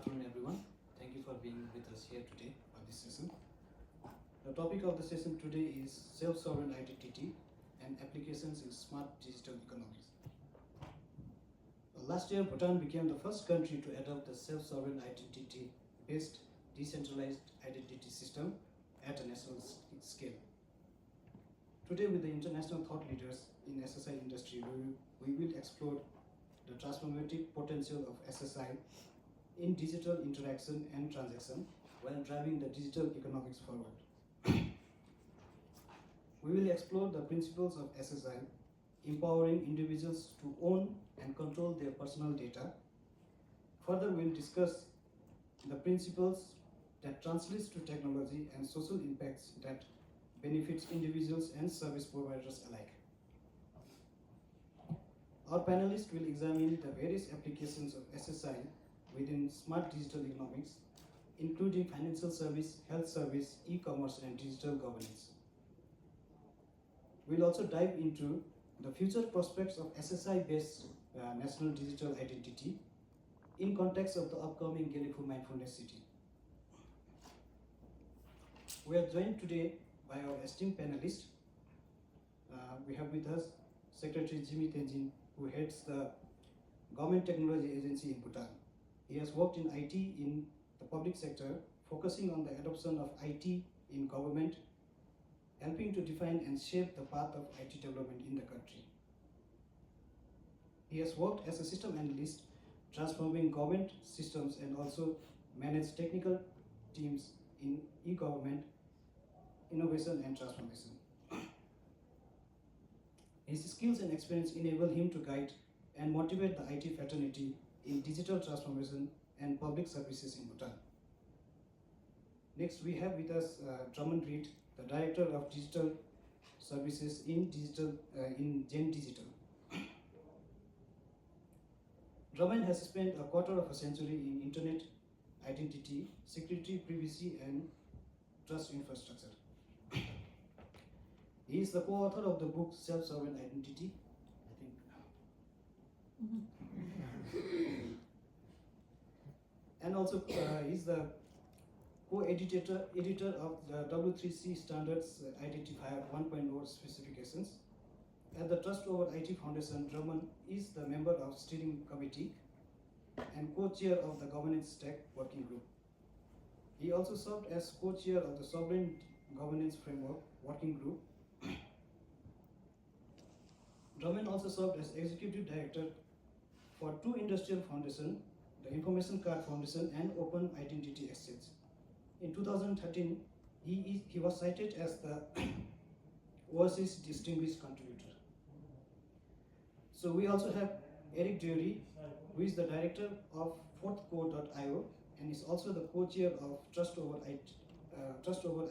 afternoon, everyone. Thank you for being with us here today for this session. The topic of the session today is self-sovereign identity and applications in smart digital economies. Last year, Bhutan became the first country to adopt the self-sovereign identity-based decentralized identity system at a national scale. Today, with the international thought leaders in SSI industry, we will explore the transformative potential of SSI in digital interaction and transaction while driving the digital economics forward. We will explore the principles of SSI, empowering individuals to own and control their personal data. Further, we will discuss the principles that translates to technology and social impacts that benefits individuals and service providers alike. Our panelists will examine the various applications of SSI within smart digital economics, including financial service, health service, e-commerce, and digital governance. We'll also dive into the future prospects of SSI-based national digital identity in context of the upcoming Gelifu Mindfulness City. We are joined today by our esteemed panelists. We have with us Secretary Jigme Tenzing, who heads the Government Technology Agency in Bhutan. He has worked in IT in the public sector, focusing on the adoption of IT in government, helping to define and shape the path of IT development in the country. He has worked as a system analyst, transforming government systems and also managed technical teams in e-government, innovation and transformation. His skills and experience enable him to guide and motivate the IT fraternity in digital transformation and public services in Bhutan. Next, we have with us Drummond Reed, the Director of Digital Services in Gen Digital. Drummond has spent a quarter of a century in internet identity, security, privacy, and trust infrastructure. He is the co-author of the book Self-Sovereign Identity, I think. And also he's the co-editor of the W3C Standards Identifier 1.0 specifications. At the Trust Over IT Foundation, Drummond is the member of steering committee and co-chair of the Governance Stack Working Group. He also served as co-chair of the Sovereign Governance Framework Working Group. Drummond also served as executive director for two industrial foundations, the Information Card Foundation and Open Identity Exchange. In 2013, he was cited as the Oasis Distinguished Contributor. So we also have Eric Drury, who is the director of fourthco.io and is also the co-chair of Trust Over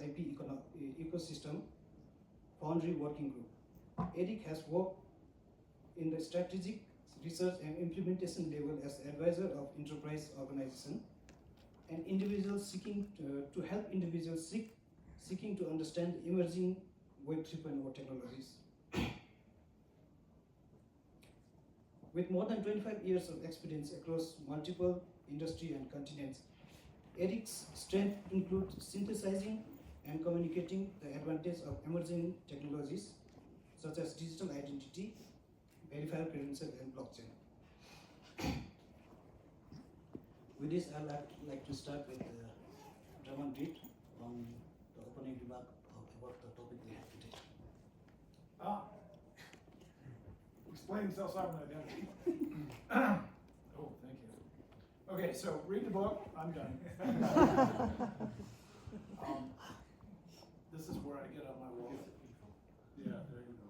IP Ecosystem Foundry Working Group. Eric has worked in the strategic research and implementation level as advisor of enterprise organization and individuals seeking to help individuals seeking to understand emerging Web 3.0 technologies. With more than 25 years of experience across multiple industry and continents, Eric's strength includes synthesizing and communicating the advantage of emerging technologies such as digital identity, verified credential, and blockchain. With this, I'd like to start with Drummond Reed on the opening remark about the topic we have today. Explain self-sovereign identity. Oh, thank you. Okay, so read the book. I'm done. This is where I get on my wall. Yeah, there you go.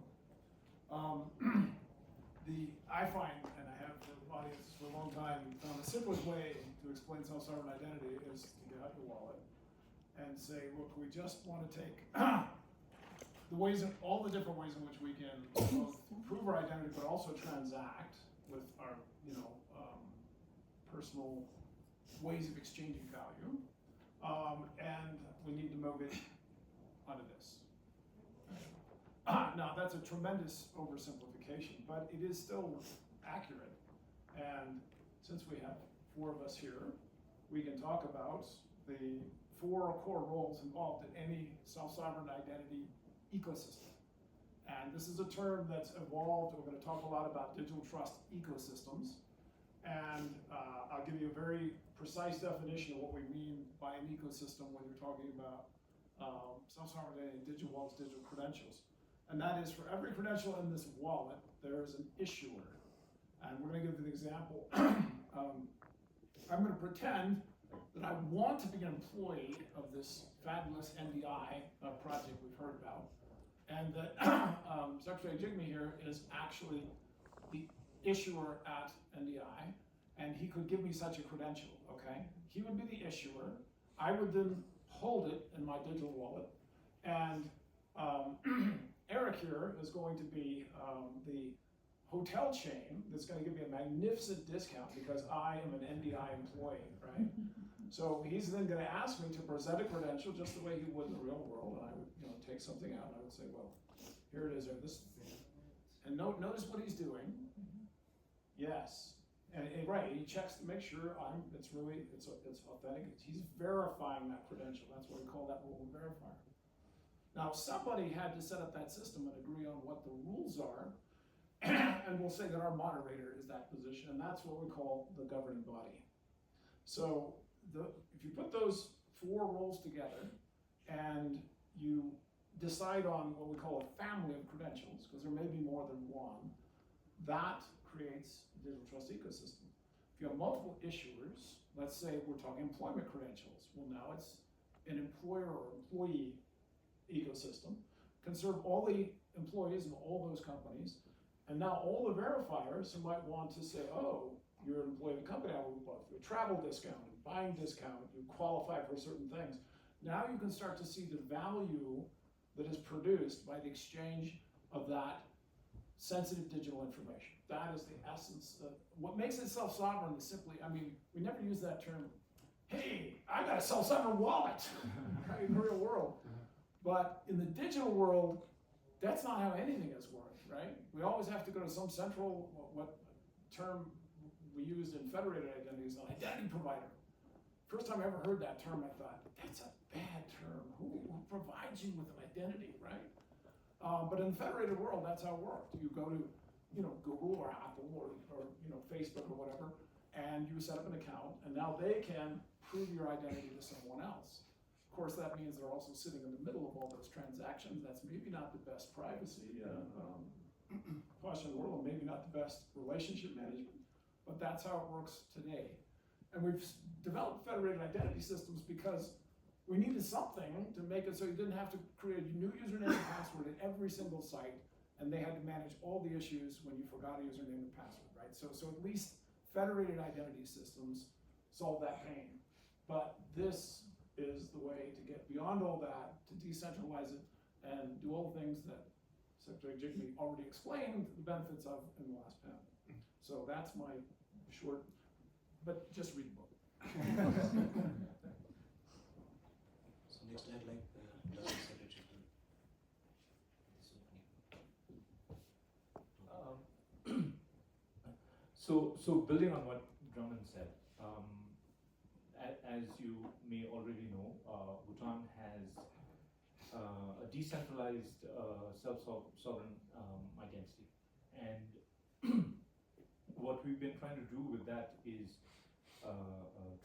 I find, and I have for audiences for a long time, found the simplest way to explain self-sovereign identity is to get out your wallet and say, look, we just want to take all the different ways in which we can both prove our identity, but also transact with our, personal ways of exchanging value, and we need to move it onto this. Now, that's a tremendous oversimplification, but it is still accurate. And since we have four of us here, we can talk about the 4 core roles involved in any self-sovereign identity ecosystem. And this is a term that's evolved. We're going to talk a lot about digital trust ecosystems. And I'll give you a very precise definition of what we mean by an ecosystem when you're talking about self-sovereign identity, digital wallets, digital credentials. And that is, for every credential in this wallet, there is an issuer. And we're going to give an example. I'm going to pretend that I want to be an employee of this fabulous NDI project we've heard about, and that Secretary Jigme here is actually the issuer at NDI, and he could give me such a credential, okay? He would be the issuer. I would then hold it in my digital wallet, and Eric here is going to be the hotel chain that's going to give me a magnificent discount because I am an NDI employee, right? So he's then going to ask me to present a credential just the way he would in the real world, and I would, take something out and I would say, well, here it is, or this, and notice what he's doing. Yes, and right, he checks to make sure it's authentic. He's verifying that credential. That's what we call that rule verifier. Now, somebody had to set up that system and agree on what the rules are. And we'll say that our moderator is that position, and that's what we call the governing body. So if you put those 4 roles together and you decide on what we call a family of credentials, because there may be more than one, that creates a digital trust ecosystem. If you have multiple issuers, let's say we're talking employment credentials, well, now it's an employer or employee ecosystem, can serve all the employees of all those companies. And now all the verifiers who might want to say, oh, you're an employee of the company, I will apply for a travel discount, a buying discount, you qualify for certain things. Now you can start to see the value that is produced by the exchange of that sensitive digital information. That is the essence of what makes it self-sovereign is simply, we never use that term, hey, I got a self-sovereign wallet, right, in the real world. But in the digital world, that's not how anything has worked. Right? We always have to go to some central, what term we used in federated identities, an identity provider. First time I ever heard that term, I thought, that's a bad term. Who provides you with an identity, right? But in the federated world, that's how it worked. You go to, Google or Apple or Facebook or whatever, and you set up an account, and now they can prove your identity to someone else. Of course, that means they're also sitting in the middle of all those transactions. That's maybe not the best privacy posture in the world, maybe not the best relationship management, but that's how it works today. And we've developed federated identity systems because we needed something to make it so you didn't have to create a new username and password at every single site, and they had to manage all the issues when you forgot a username and password, right? So at least federated identity systems solve that pain. But this is the way to get beyond all that, to decentralize it, and do all the things that Secretary Jigme already explained the benefits of in the last panel. So that's my short, but just read the book. So next I'd like the Secretary to So building on what Drummond said, as you may already know, Bhutan has a decentralized self-sovereign identity. And what we've been trying to do with that is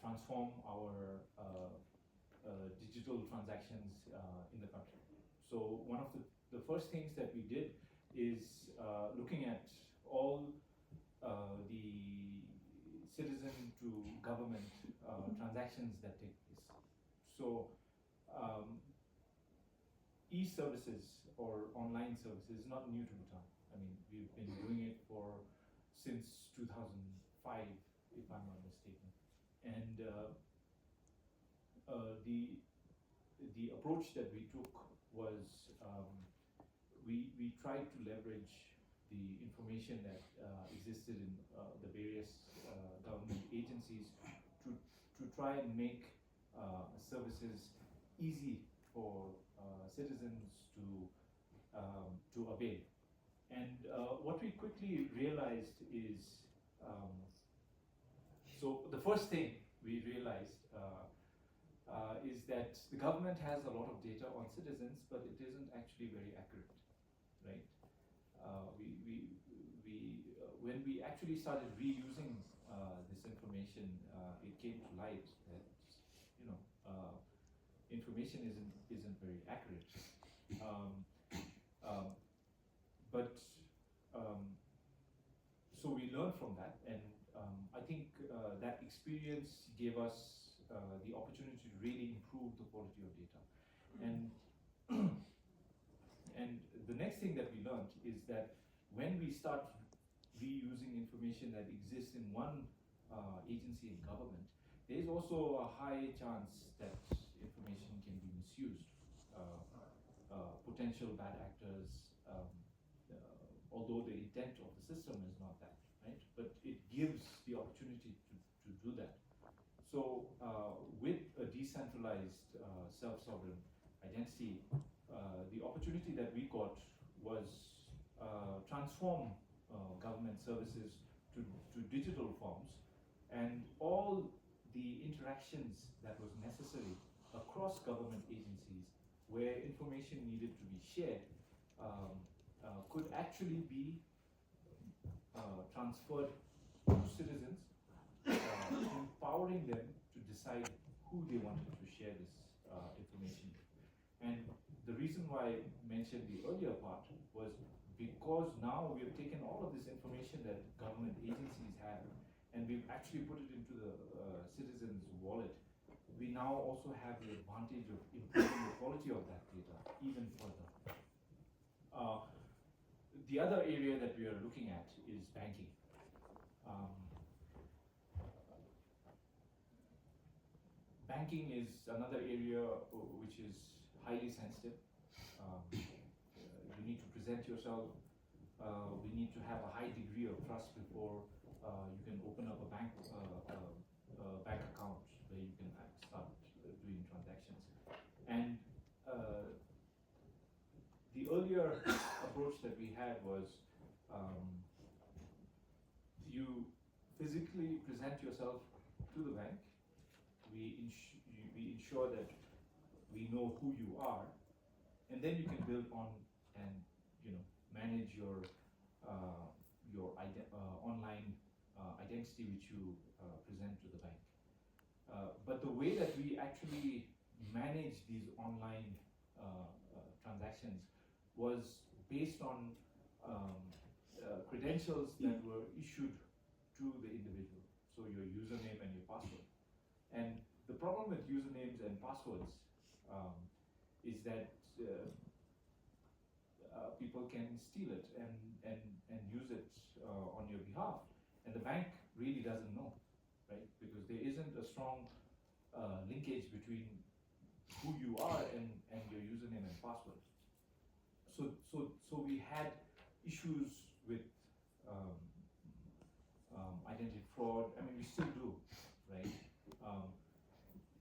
transform our digital transactions in the country. So one of the first things that we did is looking at all the citizen to government transactions that take place. So e-services or online services is not new to Bhutan. We've been doing it since 2005, if I'm not mistaken. And the approach that we took was we tried to leverage the information that existed in the various government agencies to try and make services easy for citizens to avail. And what we quickly realized is, so the first thing we realized is that the government has a lot of data on citizens, but it isn't actually very accurate, right? When we actually started reusing this information, it came to light that information isn't very accurate. But so we learned from that, and I think that experience gave us the opportunity to really improve the quality of data. And and the next thing that we learned is that when we start reusing information that exists in one agency in government, there is also a high chance that information can be misused. Potential bad actors, although the intent of the system is not that, right? But it gives the opportunity to do that. So with a decentralized self-sovereign identity, the opportunity that we got was transform government services to digital forms, and all the interactions that was necessary across government agencies where information needed to be shared could actually be transferred to citizens, empowering them to decide who they wanted to share this information with. And the reason why I mentioned the earlier part was because now we have taken all of this information that government agencies have, and we've actually put it into the citizen's wallet. We now also have the advantage of improving the quality of that data even further. The other area that we are looking at is banking. Banking is another area which is highly sensitive. You need to present yourself. We need to have a high degree of trust before you can open up a bank account where you can start doing transactions. And the earlier approach that we had was you physically present yourself to the bank. We ensure that we know who you are, and then you can build on and manage your online identity which you present to the bank. But the way that we actually manage these online transactions was based on credentials that were issued to the individual. So your username and your password. And the problem with usernames and passwords is that people can steal it and use it on your behalf. And the bank really doesn't know, right? Because there isn't a strong linkage between who you are and your username and password. So we had issues with identity fraud. I mean, we still do, right?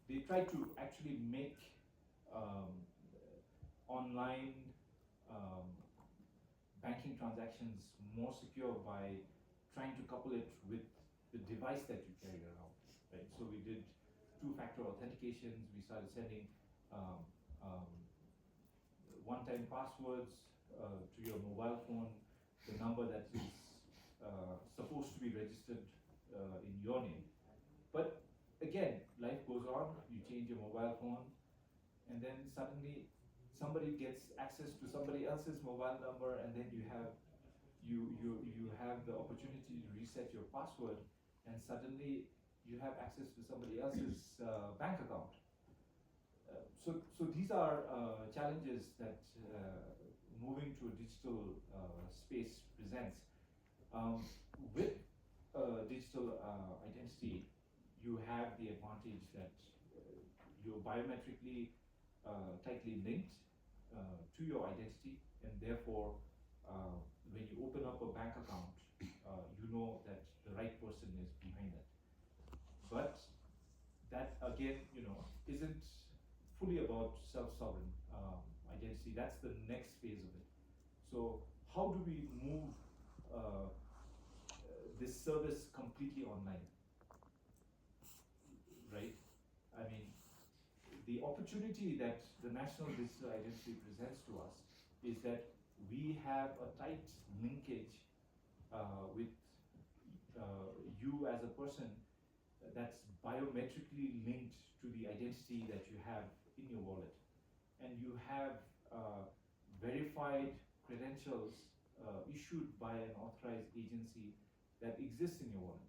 They try to actually make online banking transactions more secure by trying to couple it with the device that you carry around, right? So we did two-factor authentications. We started sending one-time passwords to your mobile phone, the number that is supposed to be registered in your name. But again, life goes on, you change your mobile phone, and then suddenly somebody gets access to somebody else's mobile number, and then you have the opportunity to reset your password, and suddenly you have access to somebody else's bank account. So these are challenges that moving to a digital space presents. With digital identity, you have the advantage that you're biometrically tightly linked to your identity, and therefore when you open up a bank account, you know that the right person is behind that. But that again, isn't fully about self-sovereign identity. That's the next phase of it. So how do we move this service completely online? right? I mean, the opportunity that the national digital identity presents to us is that we have a tight linkage with you as a person that's biometrically linked to the identity that you have in your wallet. And you have verified credentials issued by an authorized agency that exists in your wallet.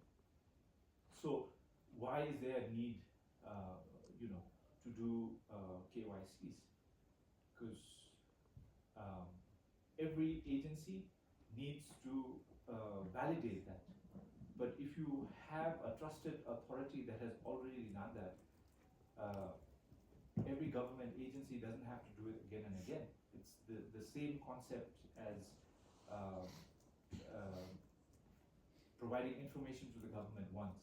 So why is there a need, to do KYCs? Because every agency needs to validate that. But if you have a trusted authority that has already done that, every government agency doesn't have to do it again and again. It's the same concept as providing information to the government once,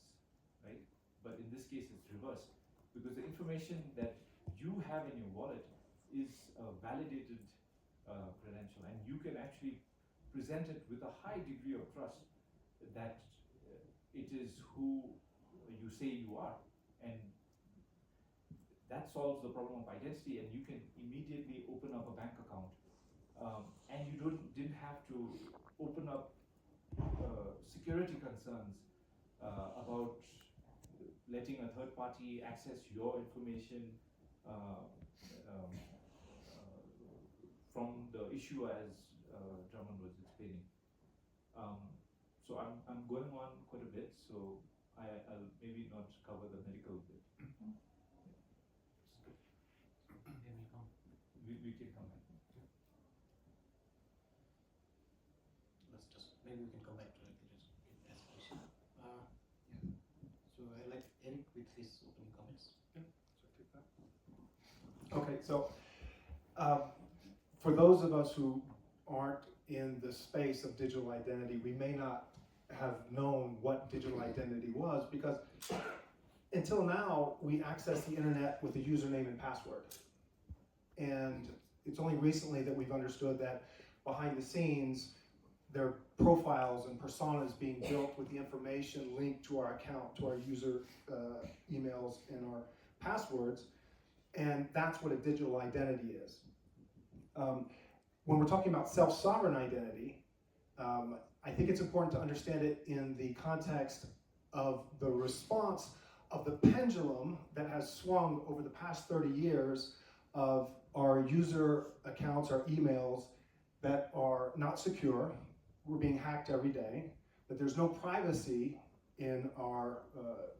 right? But in this case, it's reversed, because the information that you have in your wallet is a validated credential, and you can actually present it with a high degree of trust that it is who you say you are. And that solves the problem of identity, and you can immediately open up a bank account. And you didn't have to open up security concerns about letting a third party access your information from the issuer, as Drummond was explaining. So I'm going on quite a bit, so I'll maybe not cover the medical bit. We can come back. Maybe we can come back to it as a question. Yeah. So I like Eric with his opening comments. Okay, so for those of us who aren't in the space of digital identity, we may not have known what digital identity was, because until now we access the internet with a username and password. And it's only recently that we've understood that behind the scenes there are profiles and personas being built with the information linked to our account, to our user emails and our passwords, and that's what a digital identity is. When we're talking about self-sovereign identity, I think it's important to understand it in the context of the response of the pendulum that has swung over the past 30 years of our user accounts, our emails that are not secure. We're being hacked every day, that there's no privacy in our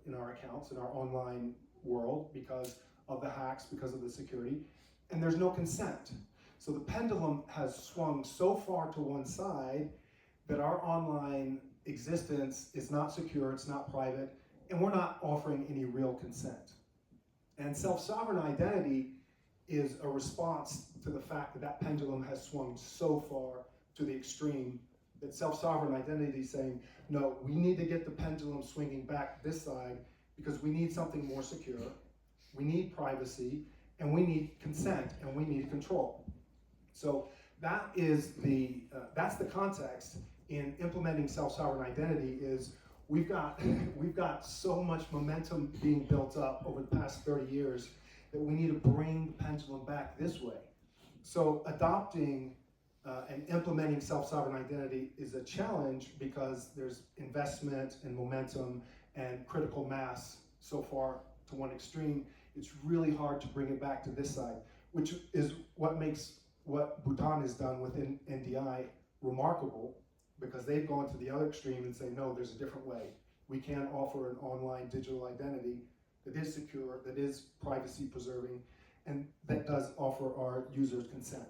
accounts, in our online world, because of the hacks, because of the security, and there's no consent. So the pendulum has swung so far to one side that our online existence is not secure, it's not private, and we're not offering any real consent. And self-sovereign identity is a response to the fact that that pendulum has swung so far to the extreme that self-sovereign identity is saying, no, we need to get the pendulum swinging back this side because we need something more secure, we need privacy, and we need consent, and we need control. So that is that's the context in implementing self-sovereign identity. Is we've got so much momentum being built up over the past 30 years that we need to bring the pendulum back this way. So adopting and implementing self-sovereign identity is a challenge because there's investment and momentum and critical mass so far to one extreme. It's really hard to bring it back to this side, which is what makes what Bhutan has done with NDI remarkable, because they've gone to the other extreme and say, no, there's a different way. We can offer an online digital identity that is secure, that is privacy preserving, and that does offer our users consent.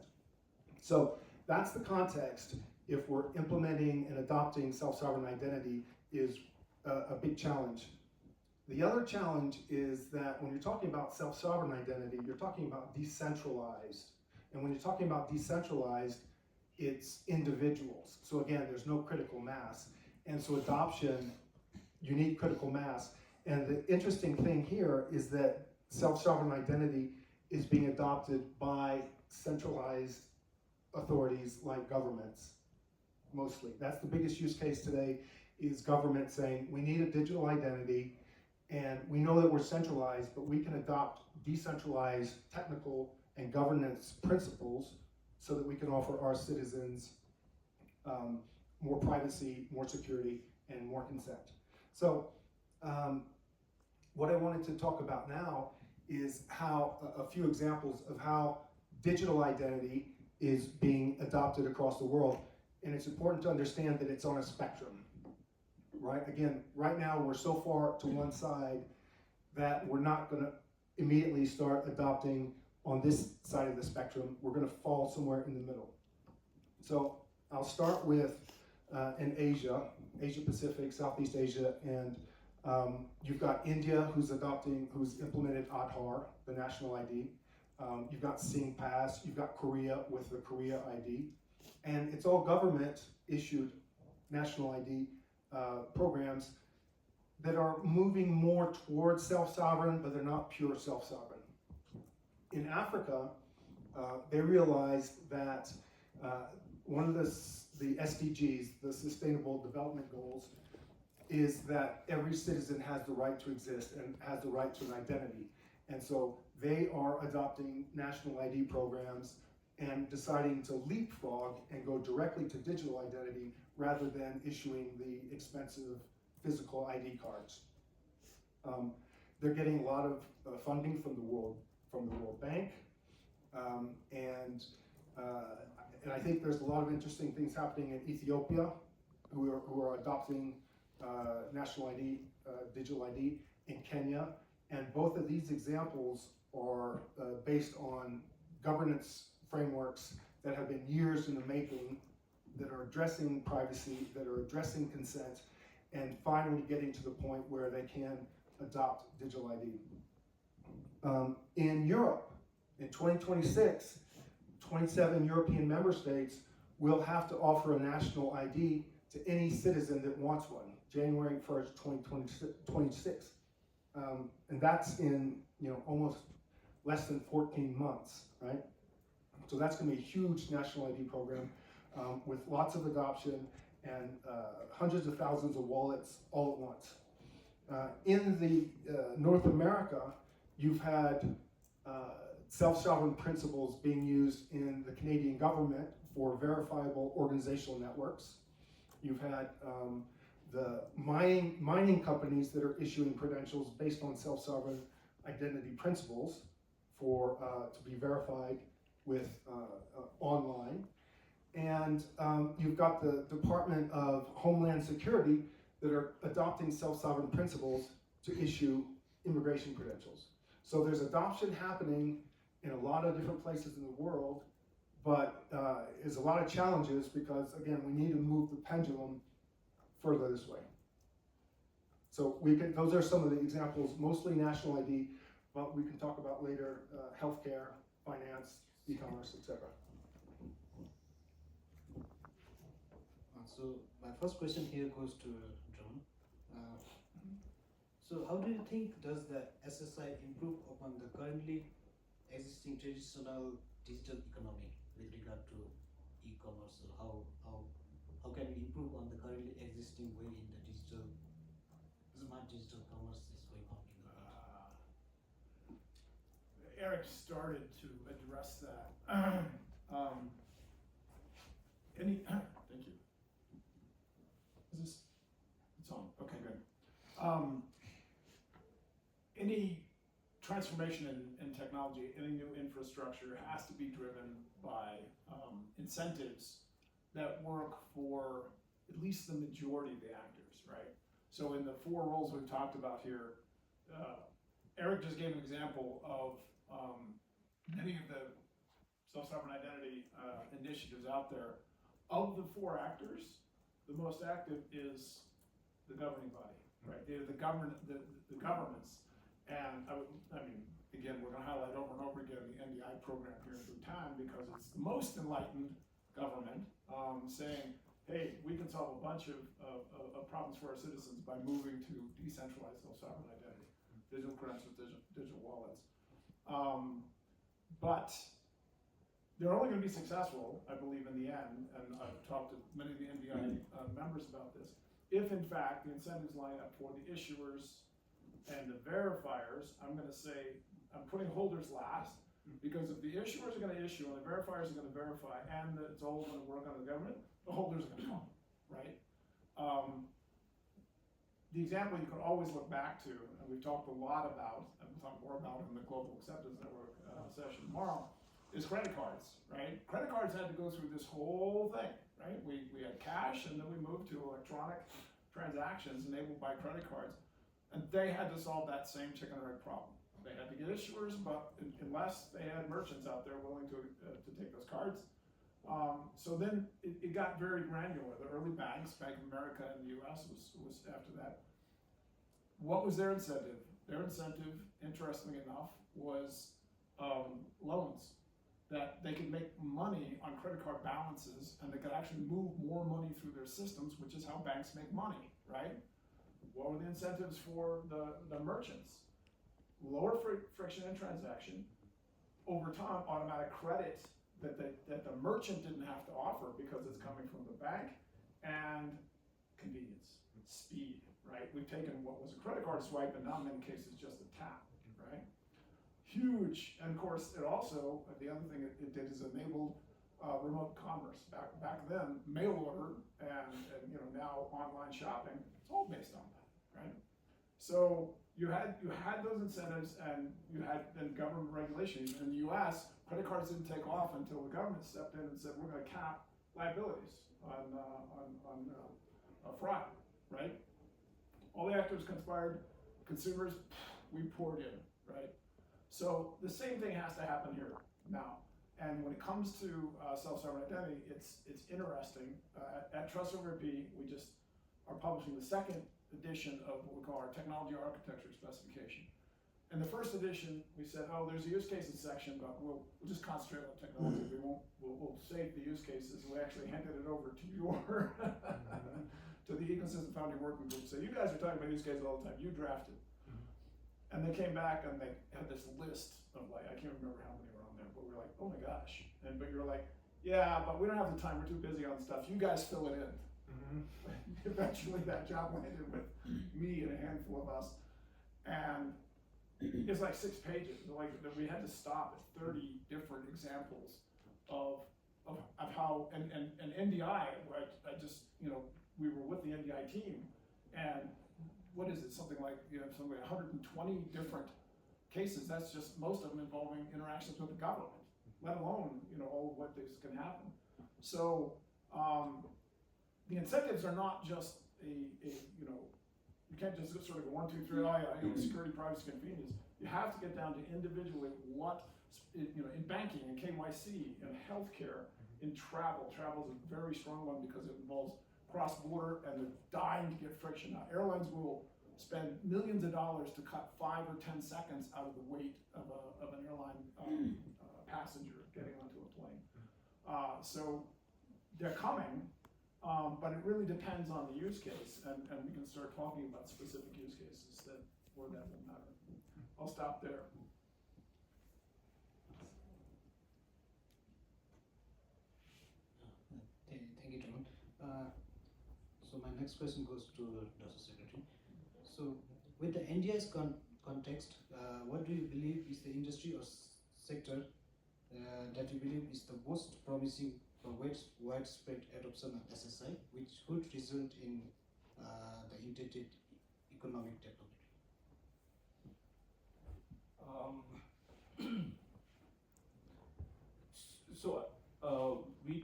So that's the context. If we're implementing and adopting self-sovereign identity is a big challenge. The other challenge is that when you're talking about self-sovereign identity, you're talking about decentralized. And when you're talking about decentralized, it's individuals. So again, there's no critical mass. And so adoption, you need critical mass. And the interesting thing here is that self-sovereign identity is being adopted by centralized authorities like governments, mostly. That's the biggest use case today, is government saying, we need a digital identity. And we know that we're centralized, but we can adopt decentralized technical and governance principles so that we can offer our citizens more privacy, more security, and more consent. So what I wanted to talk about now is how a few examples of how digital identity is being adopted across the world. And it's important to understand that it's on a spectrum, right? Again, right now we're so far to one side that we're not going to immediately start adopting on this side of the spectrum. We're going to fall somewhere in the middle. So I'll start with in Asia, Asia Pacific, Southeast Asia, and you've got India who's implemented Aadhaar, the national ID. You've got SingPass, you've got Korea with the Korea ID. And it's all government issued national ID programs that are moving more towards self-sovereign, but they're not pure self-sovereign. In Africa, they realized that one of the SDGs, the Sustainable Development Goals, is that every citizen has the right to exist and has the right to an identity. And so they are adopting national ID programs and deciding to leapfrog and go directly to digital identity rather than issuing the expensive physical ID cards. They're getting a lot of funding from the World Bank, and I think there's a lot of interesting things happening in Ethiopia, who are adopting national ID, digital ID, in Kenya, and both of these examples are based on governance frameworks that have been years in the making, that are addressing privacy, that are addressing consent, and finally getting to the point where they can adopt digital ID. In Europe, in 2026, 27 European member states will have to offer a national ID to any citizen that wants one, January 1st, 2026. And that's in almost less than 14 months, right? So that's going to be a huge national ID program with lots of adoption and hundreds of thousands of wallets all at once. In the North America, you've had self-sovereign principles being used in the Canadian government for verifiable organizational networks. You've had the mining companies that are issuing credentials based on self-sovereign identity principles for to be verified with online. And you've got the Department of Homeland Security that are adopting self-sovereign principles to issue immigration credentials. So there's adoption happening in a lot of different places in the world, but there's a lot of challenges because, again, we need to move the pendulum further this way. So those are some of the examples, mostly national ID, but we can talk about later healthcare, finance, e-commerce, etc. So my first question here goes to John. So how do you think does the SSI improve upon the currently existing traditional digital economy with regard to e-commerce? So how can we improve on the currently existing way in the smart digital commerce is going on in the world? Eric started to address that. Thank you. It's on, okay, good. Any transformation in technology, any new infrastructure has to be driven by incentives that work for at least the majority of the actors, right? So in the four roles we've talked about here, Eric just gave an example of many of the self-sovereign identity initiatives out there. Of the four actors, the most active is the governing body, right? The governments. And I mean, again, we're going to highlight over and over again the NDI program here in Bhutan because it's the most enlightened government saying, hey, we can solve a bunch of problems for our citizens by moving to decentralized self-sovereign identity, digital credentials, digital wallets. But they're only going to be successful, I believe, in the end, and I've talked to many of the NDI members about this, if in fact the incentives line up for the issuers, And the verifiers, I'm gonna say, I'm putting holders last, because if the issuers are gonna issue and the verifiers are gonna verify, and it's all gonna work on the government, the holders are gonna come, right? The example you could always look back to, and we've talked a lot about, and we'll talk more about in the Global Acceptance Network session tomorrow, is credit cards, right? Credit cards had to go through this whole thing, right? We had cash, and then we moved to electronic transactions enabled by credit cards, and they had to solve that same chicken and egg problem. They had to get issuers, but unless they had merchants out there willing to take those cards. So then it got very granular. The early banks, Bank of America in the US was after that. What was their incentive? Their incentive, interestingly enough, was loans. That they could make money on credit card balances, and they could actually move more money through their systems, which is how banks make money, right? What were the incentives for the merchants? Lower friction in transaction, over time, automatic credit that the merchant didn't have to offer because it's coming from the bank, and convenience, speed, right? We've taken what was a credit card swipe and now in many cases just a tap, right? Huge, and of course it also, the other thing it did is enabled remote commerce. Back then, mail order and now online shopping, it's all based on that, right? So you had those incentives, and you had then government regulations. In the US, credit cards didn't take off until the government stepped in and said, we're gonna cap liabilities on fraud, right? All the actors conspired, consumers, we poured in, right? So the same thing has to happen here now. And when it comes to self-sovereign identity, it's interesting. At Trust Over IP, we just are publishing the second edition of what we call our technology architecture specification. In the first edition, we said, oh, there's a use cases section, but we'll just concentrate on technology. We'll save the use cases. We actually handed it over to your to the Ecosystem Founding Working Group. So you guys are talking about use cases all the time. You drafted. And they came back and they had this list of, like, I can't remember how many were on there, but we were like, oh my gosh. But you were like, yeah, but we don't have the time, we're too busy on stuff. You guys fill it in. Eventually that job landed with me and a handful of us. And it's like 6 pages. Like, we had to stop at 30 different examples of how, and NDI, where I just, we were with the NDI team, and what is it, something like 120 different cases. That's just most of them involving interactions with the government, let alone all of what things can happen. So the incentives are not just you can't just sort of go 1, 2, 3, security, privacy, convenience. You have to get down to individually what, in banking, in KYC, in healthcare, in travel. Travel is a very strong one because it involves cross-border, and they're dying to get friction out. Airlines will spend millions of dollars to cut 5 or 10 seconds out of the wait of an airline passenger getting onto a plane. So they're coming, but it really depends on the use case, and we can start talking about specific use cases where that will matter. I'll stop there. Thank you, Drummond. So my next question goes to Dr. Secretary. So with the NDI's context, what do you believe is the industry or sector that you believe is the most promising for widespread adoption of SSI, which could result in the intended economic development?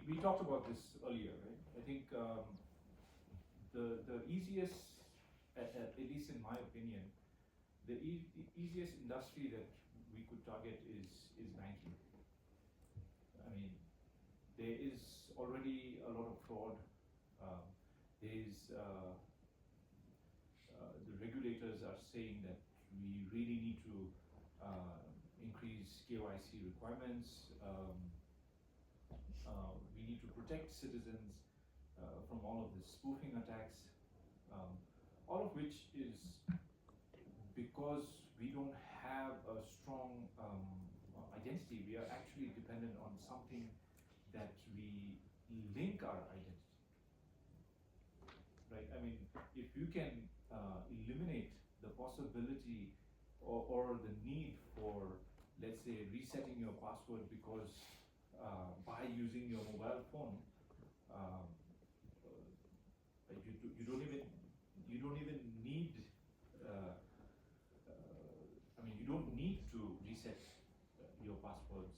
We talked about this earlier, right? I think the easiest, at least in my opinion, the easiest industry that we could target is banking. I mean, there is already a lot of fraud. The regulators are saying that we really need to increase KYC requirements. We need to protect citizens from all of the spoofing attacks, all of which is because we don't have a strong identity. We are actually dependent on something that we link our identity, right? I mean, if you can eliminate the possibility or the need for, let's say, resetting your password because by using your mobile phone, you don't even need. I mean, you don't need to reset your passwords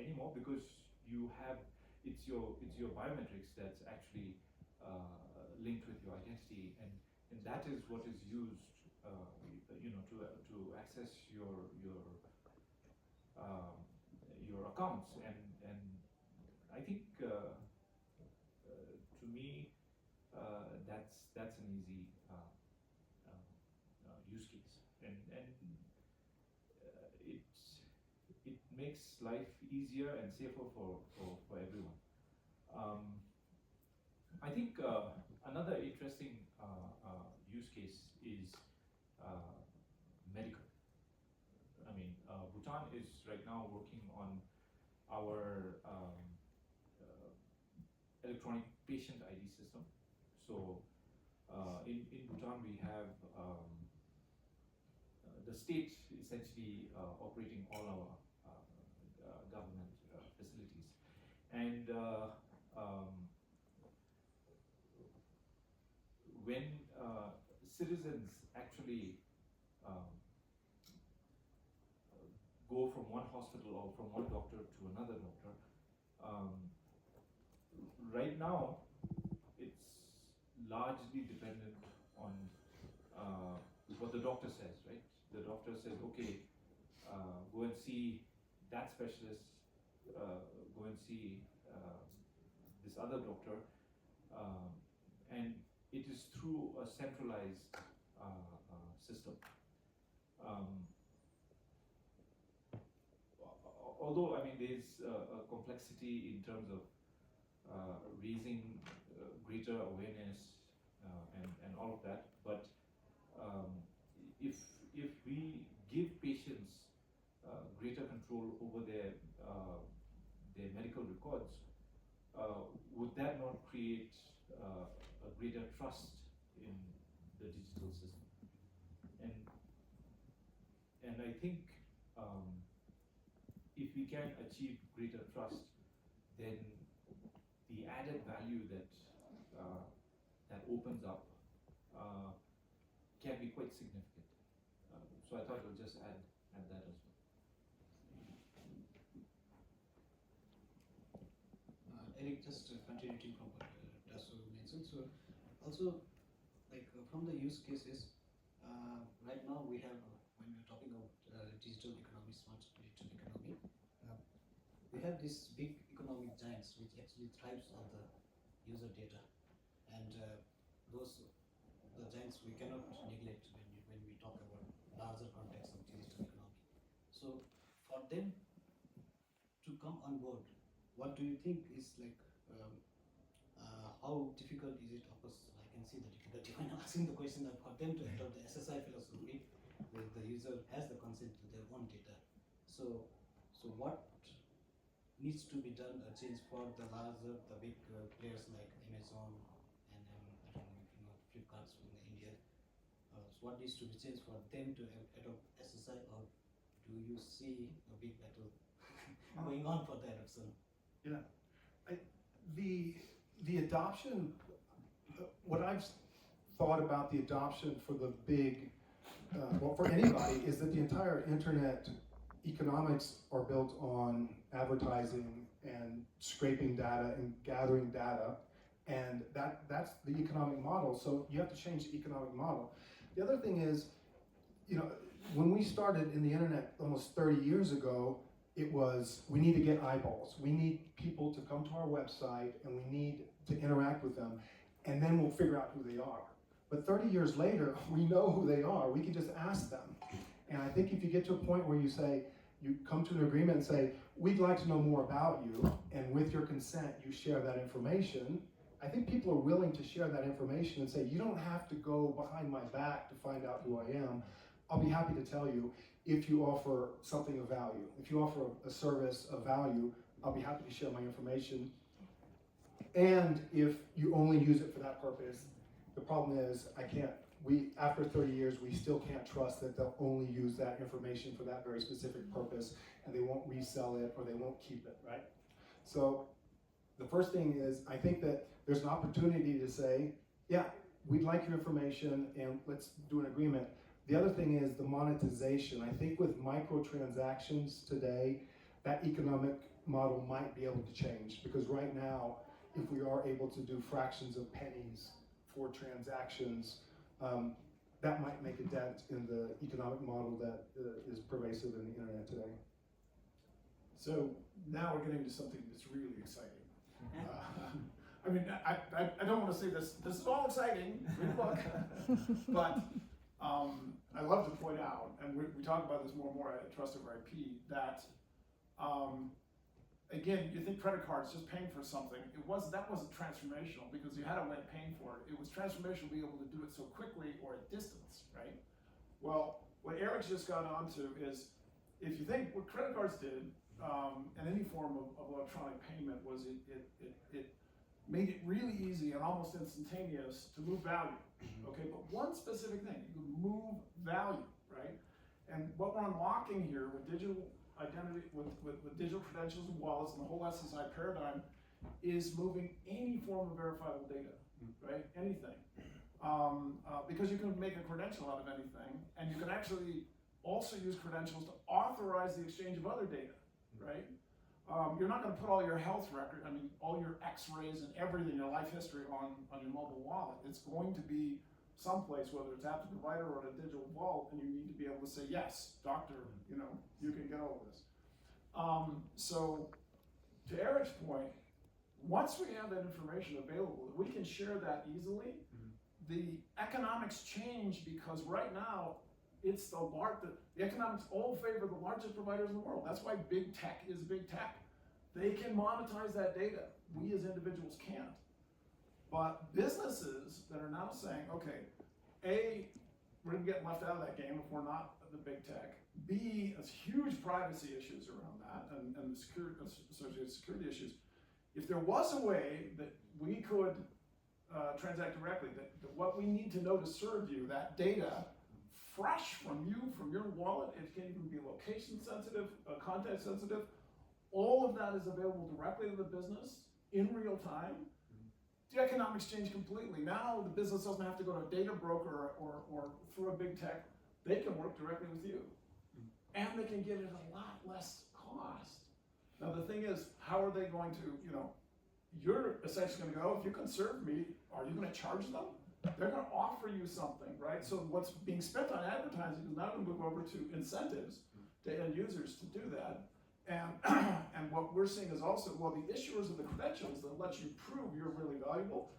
anymore because you have it's your biometrics that's actually linked with your identity, and that is what is used, to access your accounts, and I think to me that's an easy use case, and it makes life easier and safer for everyone. I think another interesting use case is medical. I mean, Bhutan is right now working on our electronic patient ID system. So in Bhutan we have the state essentially operating all our government facilities, and when citizens actually go from one hospital or from one doctor to another doctor, right now it's largely dependent on what the doctor says, right? The doctor says, okay, go and see that specialist, go and see this other doctor, and it is through a centralized system. Although, I mean, there's a complexity in terms of raising greater awareness and all of that, but if we give patients greater control over their medical records, would that not create a greater trust in the digital system? And I think if we can achieve greater trust, then the added value that that opens up can be quite significant. So I thought I'll just add that as well. Eric, just continuing from what Dasu mentioned. So also, like from the use cases, right now we have, when we're talking about digital economy, smart digital economy, we have these big economic giants which actually thrives on the user data, and the giants we cannot neglect when we talk about larger context of digital economy. So for them to come on board, what do you think is like, how difficult is it? Of course, I can see the difficulty when asking the question that for them to adopt the SSI philosophy, the user has the consent to their own data. So what needs to be done, a change for the big players like Amazon and I don't know if you know Flipkart's from India. So what needs to be changed for them to adopt SSI, or do you see a big battle going on for the adoption? Yeah, the adoption, what I've thought about the adoption for the big, well, for anybody, is that the entire internet economics are built on advertising and scraping data and gathering data, and that's the economic model. So you have to change the economic model. The other thing is, when we started in the internet almost 30 years ago, it was, we need to get eyeballs. We need people to come to our website and we need to interact with them, and then we'll figure out who they are. But 30 years later, we know who they are. We can just ask them. And I think if you get to a point where you come to an agreement and say, we'd like to know more about you, and with your consent, you share that information, I think people are willing to share that information and say, you don't have to go behind my back to find out who I am. I'll be happy to tell you if you offer something of value. If you offer a service of value, I'll be happy to share my information. And if you only use it for that purpose, the problem is I can't after 30 years, we still can't trust that they'll only use that information for that very specific purpose, and they won't resell it or they won't keep it, right? So the first thing is, I think that there's an opportunity to say, yeah, we'd like your information and let's do an agreement. The other thing is the monetization. I think with microtransactions today, that economic model might be able to change, because right now, if we are able to do fractions of pennies for transactions, that might make a dent in the economic model that is pervasive in the internet today. So now we're getting to something that's really exciting. I mean, I don't want to say this is all exciting, read the book, but I love to point out, and we talk about this more and more at Trust Over IP, that again, you think credit cards, just paying for something, that wasn't transformational because you had a way of paying for it. It was transformational to be able to do it so quickly or at distance, right? Well, what Eric's just got onto is, if you think what credit cards did, and any form of electronic payment, was it made it really easy and almost instantaneous to move value. Okay, but one specific thing, you can move value, right? And what we're unlocking here with digital identity, with digital credentials and wallets and the whole SSI paradigm, is moving any form of verifiable data, right? Anything. Because you can make a credential out of anything, and you can actually also use credentials to authorize the exchange of other data, right? You're not going to put all your health record, I mean, all your x-rays and everything, your life history on your mobile wallet. It's going to be someplace, whether it's at the provider or at a digital vault, and you need to be able to say, yes, doctor, you know, you can get all of this. So to Eric's point, once we have that information available, we can share that easily. The economics change, because right now, it's the economics all favor the largest providers in the world. That's why big tech is big tech. They can monetize that data. We as individuals can't. But businesses that are now saying, okay, A, we're gonna get left out of that game if we're not the big tech. B, there's huge privacy issues around that, and the associated security issues. If there was a way that we could transact directly, that what we need to know to serve you, that data, fresh from you, from your wallet, it can even be location sensitive, context sensitive, all of that is available directly to the business in real time. The economics change completely. Now the business doesn't have to go to a data broker or through a big tech. They can work directly with you. And they can get it at a lot less cost. Now the thing is, how are they going to, you know, you're essentially going to go, if you can serve me, are you going to charge them? They're going to offer you something, right? So what's being spent on advertising is now going to move over to incentives to end users to do that. And what we're seeing is also, well, the issuers of the credentials that let you prove you're really valuable,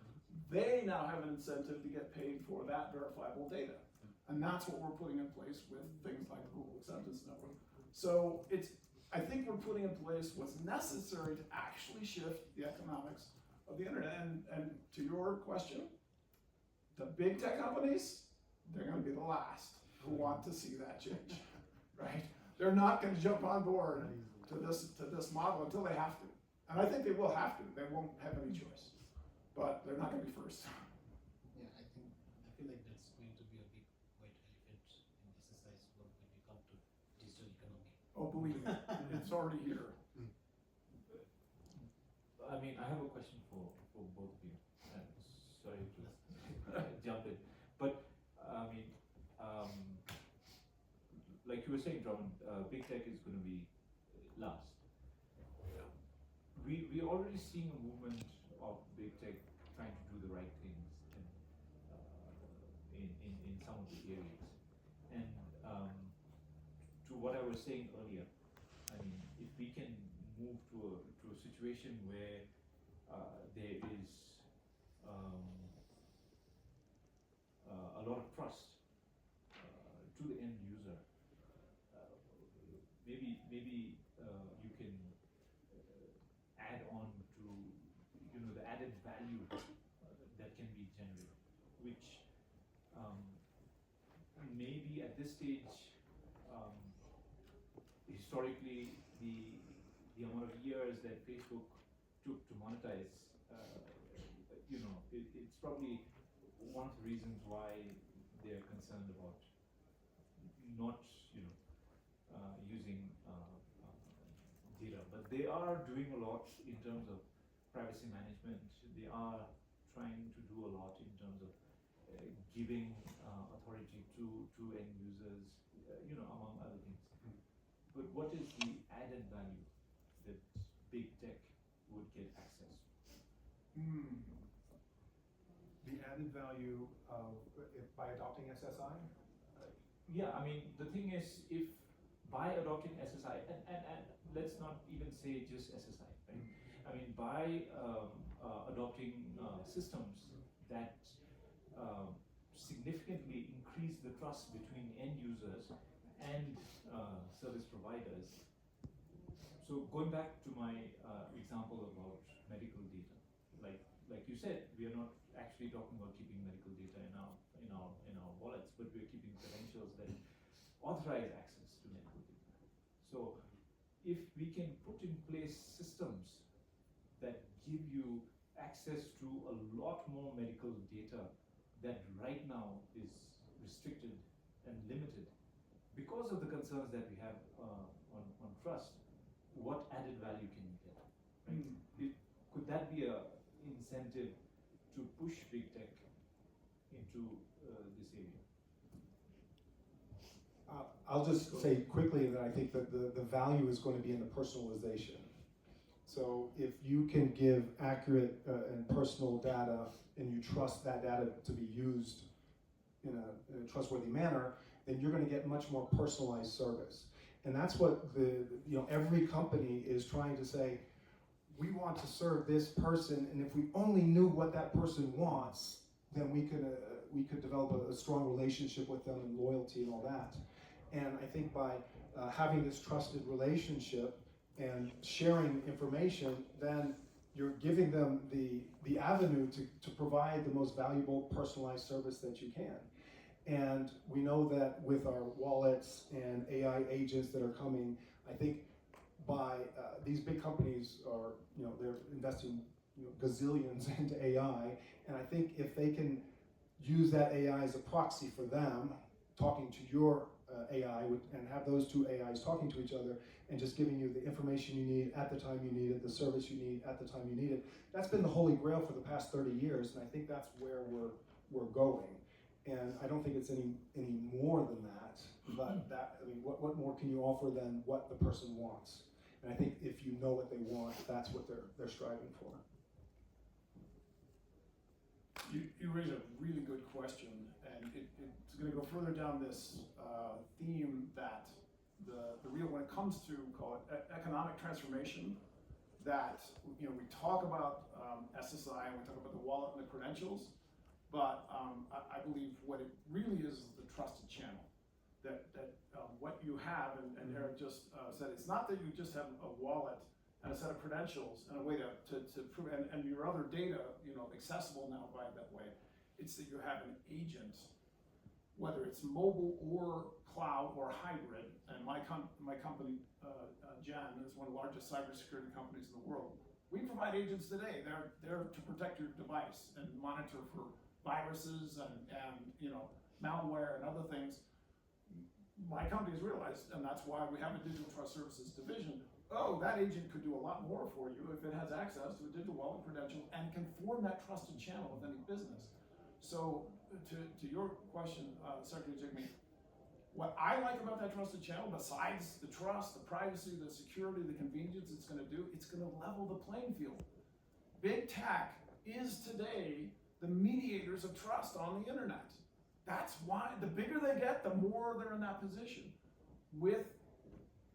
they now have an incentive to get paid for that verifiable data. And that's what we're putting in place with things like the Google Acceptance Network. So I think we're putting in place what's necessary to actually shift the economics of the internet. And to your question, the big tech companies, they're going to be the last who want to see that change, right? They're not going to jump on board to this model until they have to. And I think they will have to. They won't have any choice. But they're not going to be first. Yeah, I feel like that's going to be a big white elephant in SSI's work when we come to digital economy. Oh, believe me, it's already here. I mean, I have a question for both of you. Sorry to jump in, but I mean, like you were saying, Drummond, big tech is going to be last. We're already seeing a movement of big tech trying to do the right things in some of the areas. And to what I was saying earlier, I mean, if we can move to a situation where there is a lot of trust to the end user, maybe you can add on to, you know, the added value that can be generated, which maybe at this stage, historically, the amount of years that Facebook took to monetize, you know, it's probably one of the reasons why they are concerned about not, using data, but they are doing a lot in terms of privacy management. They are trying to do a lot in terms of giving authority to end users, among other things. But what is the added value that big tech would get access to? The added value of by adopting SSI? Yeah, I mean, the thing is, if by adopting SSI, and let's not even say just SSI, right? I mean, by adopting systems that significantly increase the trust between end users and service providers. So going back to my example about medical data, like you said, we are not actually talking about keeping medical data in our wallets, but we're keeping credentials that authorize access to medical data. So if we can put in place systems that give you access to a lot more medical data that right now is restricted and limited because of the concerns that we have on trust, what added value can you get? Right? Could that be a incentive to push big tech into this area? I'll just say quickly that I think that the value is going to be in the personalization. So if you can give accurate and personal data and you trust that data to be used in a trustworthy manner, then you're going to get much more personalized service. And that's what every company is trying to say. We want to serve this person, and if we only knew what that person wants, then we could develop a strong relationship with them and loyalty and all that. And I think by having this trusted relationship and sharing information, then you're giving them the avenue to provide the most valuable personalized service that you can. And we know that with our wallets and AI agents that are coming, I think by these big companies are, they're investing gazillions into AI, and I think if they can use that AI as a proxy for them, talking to your AI and have those two AIs talking to each other and just giving you the information you need at the time you need it, the service you need at the time you need it. That's been the holy grail for the past 30 years, and I think that's where we're going. And I don't think it's any more than that, but what more can you offer than what the person wants? And I think if you know what they want, that's what they're striving for. You raise a really good question, and it's going to go further down this theme that the real, when it comes to, call it economic transformation, that we talk about SSI and we talk about the wallet and the credentials, but I believe what it really is the trusted channel. That what you have, and Eric just said, it's not that you just have a wallet and a set of credentials and a way to prove, and your other data, accessible now by that way. It's that you have an agent, whether it's mobile or cloud or hybrid. And my company, Gen, is one of the largest cybersecurity companies in the world. We provide agents today. They're there to protect your device and monitor for viruses and malware and other things. My company has realized, and that's why we have a digital trust services division. Oh, that agent could do a lot more for you if it has access to a digital wallet credential and can form that trusted channel with any business. So to your question, Secretary Jigme, what I like about that trusted channel, besides the trust, the privacy, the security, the convenience it's going to do, it's going to level the playing field. Big tech is today the mediators of trust on the internet. That's why the bigger they get, the more they're in that position. With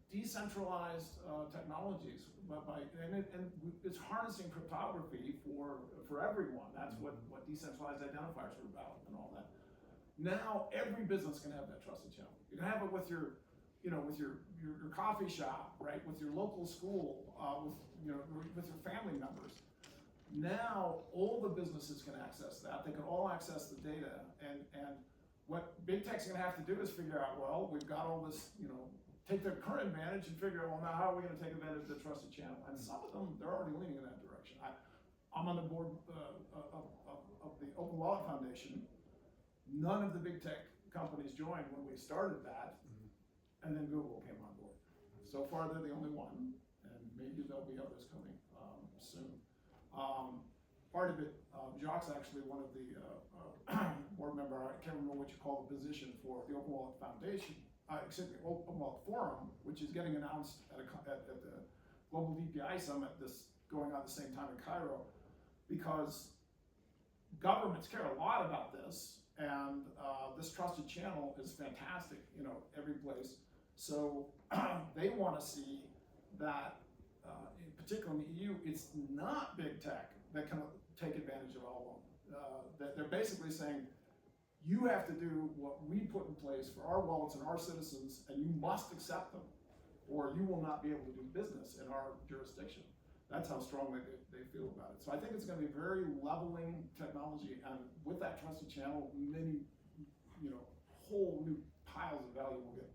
decentralized technologies, and it's harnessing cryptography for everyone. That's what decentralized identifiers are about and all that. Now every business can have that trusted channel. You can have it with your coffee shop, right? With your local school, with your family members. Now all the businesses can access that. They can all access the data, and what big tech's going to have to do is figure out, well, we've got all this, take their current advantage and figure out, well, now how are we going to take advantage of the trusted channel? And some of them, they're already leaning in that direction. I'm on the board of the Open Wallet Foundation. none of the big tech companies joined when we started that, and then Google came on board. So far, they're the only one, and maybe there'll be others coming soon. Part of it, Jacques actually one of the board member, I can't remember what you call the position for the Open Wallet Foundation, except the Open Wallet Forum, which is getting announced at the Global DPI Summit going on at the same time in Cairo, because governments care a lot about this, and this trusted channel is fantastic, every place. So they want to see that, in particular in the EU, it's not big tech that can take advantage of all of them. That they're basically saying, you have to do what we put in place for our wallets and our citizens, and you must accept them, or you will not be able to do business in our jurisdiction. That's how strongly they feel about it. So I think it's going to be very leveling technology, and with that trusted channel, many, whole new piles of value will get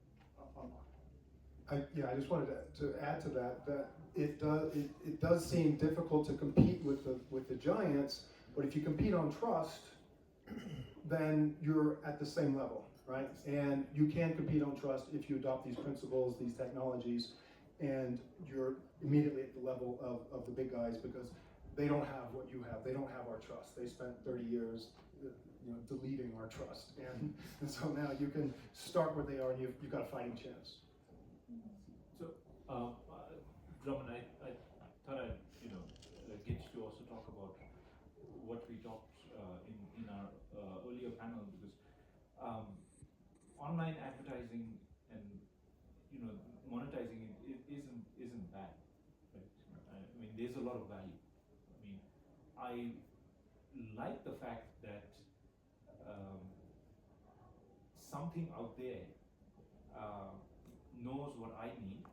unlocked. I just wanted to add to that it does seem difficult to compete with the giants, but if you compete on trust, then you're at the same level, right? And you can compete on trust if you adopt these principles, these technologies, and you're immediately at the level of the big guys, because they don't have what you have. They don't have our trust. They spent 30 years deleting our trust, and so now you can start where they are, and you've got a fighting chance. So, Drummond, I thought I'd get you to also talk about what we talked in our earlier panel, because online advertising and monetizing it isn't bad, right? I mean, there's a lot of value. I mean, I like the fact that something out there knows what I need,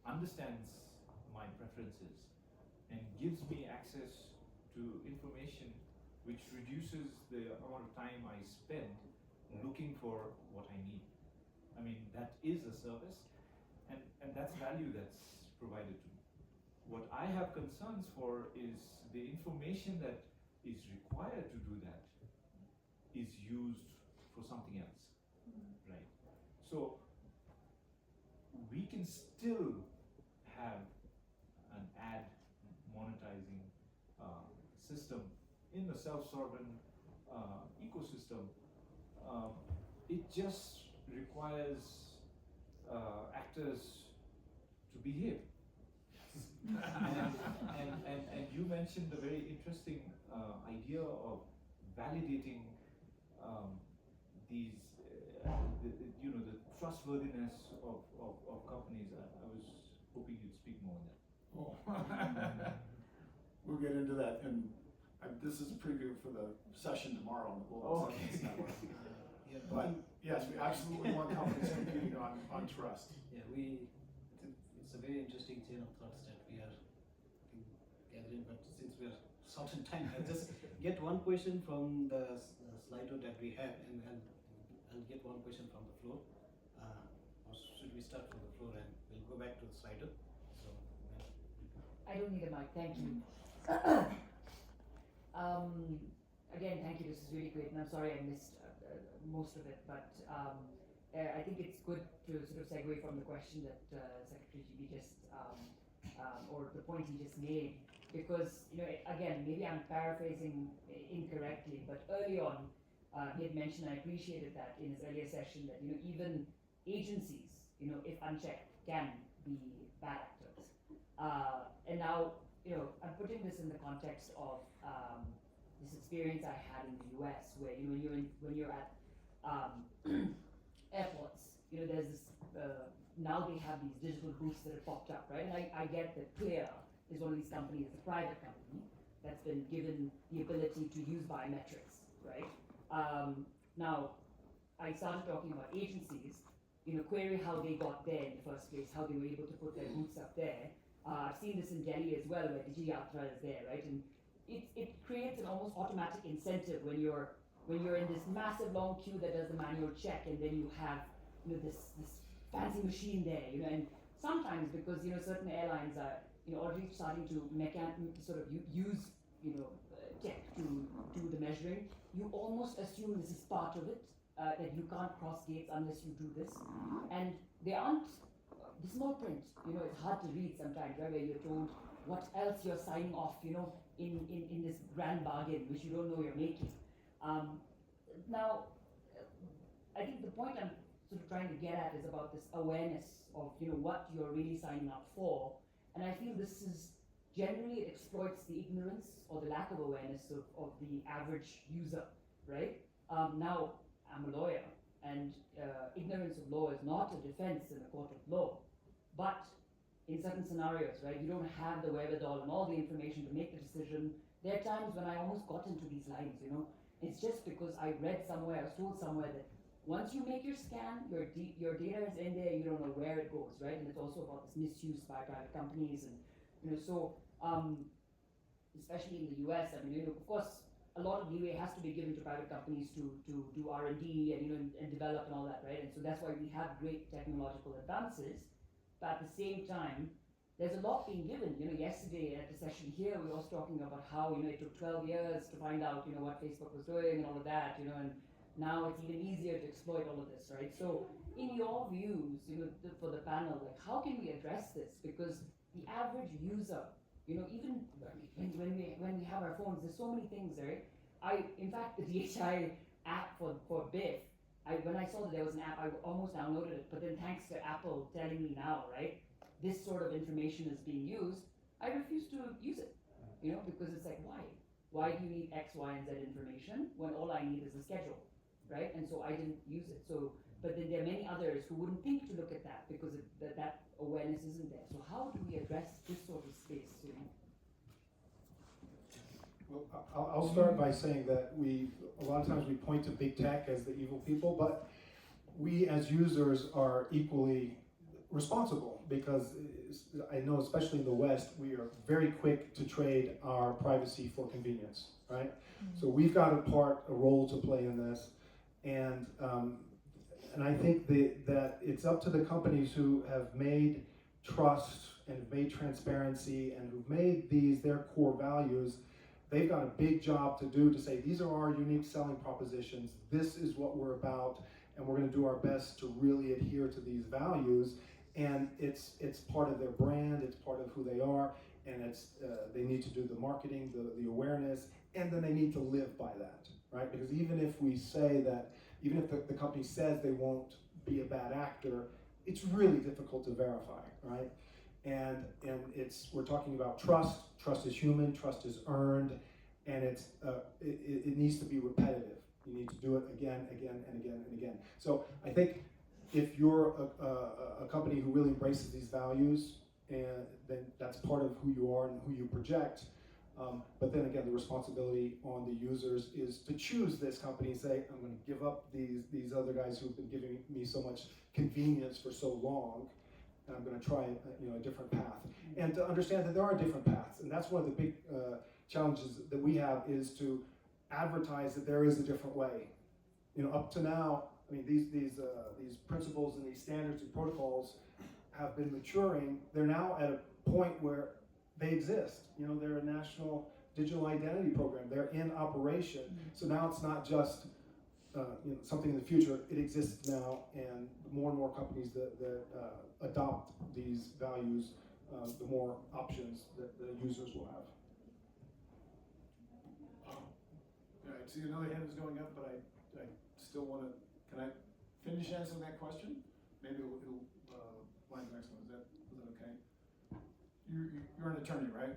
understands my preferences, and gives me access to information which reduces the amount of time I spend looking for what I need. I mean, that is a service, and that's value that's provided to me. What I have concerns for is the information that is required to do that is used for something else, right? So we can still have an ad monetizing system in the self-sovereign ecosystem. It just requires actors to behave. and you mentioned a very interesting idea of validating these, the trustworthiness of companies. I was hoping you'd speak more on that. Oh. We'll get into that, and this is a preview for the session tomorrow on the Global Science Network. Yeah, But yes, we absolutely want companies competing on trust. Yeah, it's a very interesting chain of thoughts that we are gathering, but since we are short in time, I'll just get one question from the Slido that we have, and I'll get one question from the floor. Or should we start from the floor and we'll go back to the Slido? So, I don't need a mic, thank you. Again, thank you, this is really great, and I'm sorry I missed most of it, but I think it's good to sort of segue from the question that Secretary Jigme just, or the point he just made, because, again, maybe I'm paraphrasing incorrectly, but early on, he had mentioned, and I appreciated that in his earlier session, that, even agencies, if unchecked, can be bad actors. And now, I'm putting this in the context of this experience I had in the US, where when you're at airports, there's this now they have these digital booths that have popped up, right? And I get that Clear is one of these companies, it's a private company that's been given the ability to use biometrics, right? Now, I started talking about agencies, query how they got there in the first place, how they were able to put their booths up there. I've seen this in Delhi as well, where Jigme Tenzing is there, right? And it creates an almost automatic incentive when you're in this massive long queue that does the manual check, and then you have this fancy machine there, and sometimes because certain airlines are already starting to use tech to do the measuring, you almost assume this is part of it, that you can't cross gates unless you do this. And they aren't, the small print, it's hard to read sometimes, right, where you're told what else you're signing off, in this grand bargain, which you don't know you're making. Now, I think the point I'm sort of trying to get at is about this awareness of, what you're really signing up for. And I feel this is, generally it exploits the ignorance or the lack of awareness of the average user, right? Now, I'm a lawyer, and ignorance of law is not a defense in a court of law. But in certain scenarios, right, you don't have the wherewithal and all the information to make the decision. There are times when I almost got into these lines, It's just because I read somewhere, I was told somewhere that once you make your scan, your data is in there, you don't know where it goes, right? And it's also about this misuse by private companies, and especially in the US, I mean, of course, a lot of leeway has to be given to private companies to do R&D and develop and all that, right? And so that's why we have great technological advances, but at the same time, there's a lot being given. Yesterday at the session here, we were also talking about how, it took 12 years to find out, what Facebook was doing and all of that, and now it's even easier to exploit all of this, right? So in your views, for the panel, like how can we address this? Because the average user, even when we have our phones, there's so many things, right? In fact, the DHI app for BIF, when I saw that there was an app, I almost downloaded it, but then thanks to Apple telling me now, right, this sort of information is being used, I refuse to use it, because it's like, why? Why do you need X, Y, and Z information when all I need is a schedule, right? And so I didn't use it. So, but then there are many others who wouldn't think to look at that because that awareness isn't there. So how do we address this sort of space, Well, I'll start by saying that a lot of times we point to big tech as the evil people, but we as users are equally responsible, because I know, especially in the West, we are very quick to trade our privacy for convenience, right? So we've got a role to play in this, and I think that it's up to the companies who have made trust and have made transparency and who've made these their core values. They've got a big job to do to say, these are our unique selling propositions, this is what we're about, and we're going to do our best to really adhere to these values. And it's part of their brand, it's part of who they are, and they need to do the marketing, the awareness, and then they need to live by that, right? Because even if we say that, even if the company says they won't be a bad actor, it's really difficult to verify, right? And we're talking about trust. Trust is human, trust is earned, and it needs to be repetitive. You need to do it again, again, and again, and again. So I think if you're a company who really embraces these values, and then that's part of who you are and who you project. But then again, the responsibility on the users is to choose this company and say, I'm going to give up these other guys who've been giving me so much convenience for so long, and I'm going to try a different path. And to understand that there are different paths, and that's one of the big challenges that we have, is to advertise that there is a different way. Up to now, I mean, these principles and these standards and protocols have been maturing. They're now at a point where they exist. They're a national digital identity program. They're in operation. So now it's not just something in the future. It exists now, and the more and more companies that adopt these values, the more options that the users will have. I see another hand is going up, but I still want to. Can I finish answering that question? Maybe it'll line the next one. Is that okay? You're an attorney, right?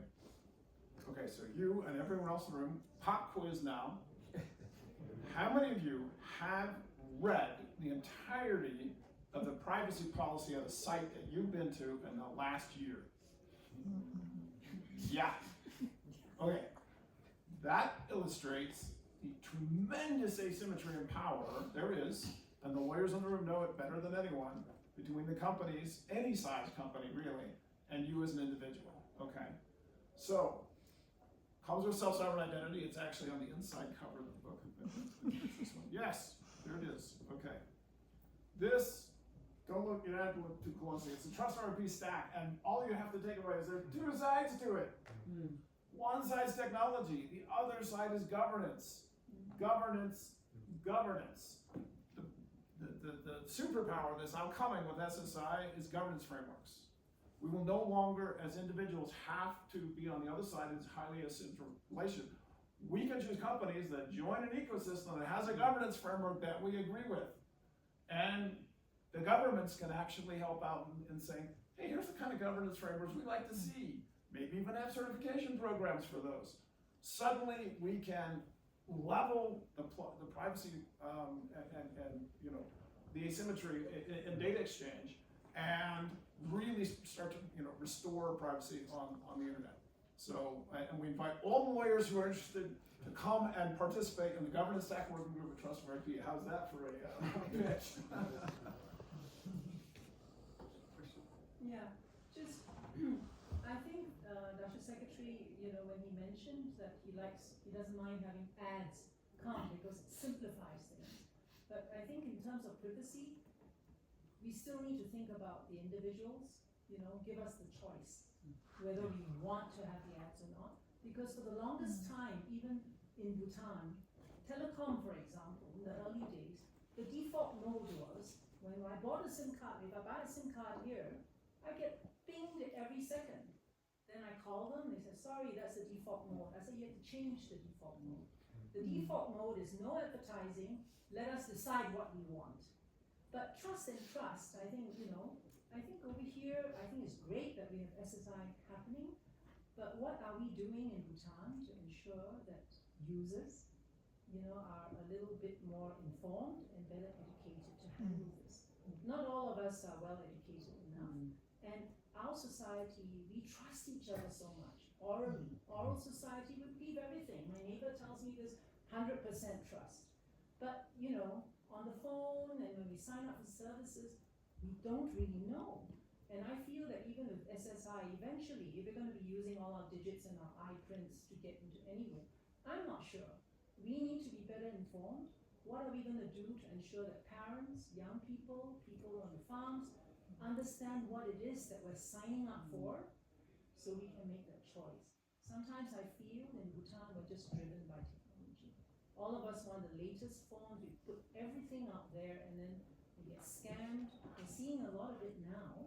Okay, so you and everyone else in the room, pop quiz now. How many of you have read the entirety of the privacy policy of a site that you've been to in the last year? Yeah. Okay. That illustrates the tremendous asymmetry in power there is, and the lawyers in the room know it better than anyone, between the companies, any size company really, and you as an individual, okay? So, comes with self-sovereign identity. It's actually on the inside cover of the book. This one. Yes, there it is, okay. This, don't look, you don't have to look too closely. It's a trust RP stack, and all you have to take away is there are two sides to it. One side's technology, the other side is governance. Governance, governance. The superpower that's now coming with SSI is governance frameworks. We will no longer, as individuals, have to be on the other side. It's highly asymmetrical relation. We can choose companies that join an ecosystem that has a governance framework that we agree with. And the governments can actually help out in saying, hey, here's the kind of governance frameworks we'd like to see. Maybe even have certification programs for those. Suddenly, we can level the privacy and you know, the asymmetry in data exchange, and really start to restore privacy on the internet. So, and we invite all the lawyers who are interested to come and participate in the governance stack working group at Trust for IP. How's that for a pitch? Yeah, just I think Dr. Secretary, when he mentioned that he doesn't mind having ads come because it simplifies things. But I think in terms of privacy, we still need to think about the individuals, give us the choice whether we want to have the ads or not. Because for the longest time, even in Bhutan, telecom, for example, in the early days, the default mode was, when I bought a SIM card, if I buy a SIM card here, I get pinged every second. Then I call them, they say, sorry, that's the default mode. I say, you have to change the default mode. The default mode is no advertising, let us decide what we want. But trust and trust, I think, I think over here, I think it's great that we have SSI happening, but what are we doing in Bhutan to ensure that users, are a little bit more informed and better educated to handle this? Not all of us are well educated enough. And our society, we trust each other so much. Orally, oral society would believe everything. My neighbor tells me there's 100% trust. But, on the phone and when we sign up for services, we don't really know. And I feel that even with SSI, eventually, if we're going to be using all our digits and our eye prints to get into anywhere, I'm not sure. We need to be better informed. What are we going to do to ensure that parents, young people, people on the farms, understand what it is that we're signing up for so we can make that choice? Sometimes I feel in Bhutan we're just driven by technology. All of us want the latest phone, we put everything out there and then we get scammed. We're seeing a lot of it now.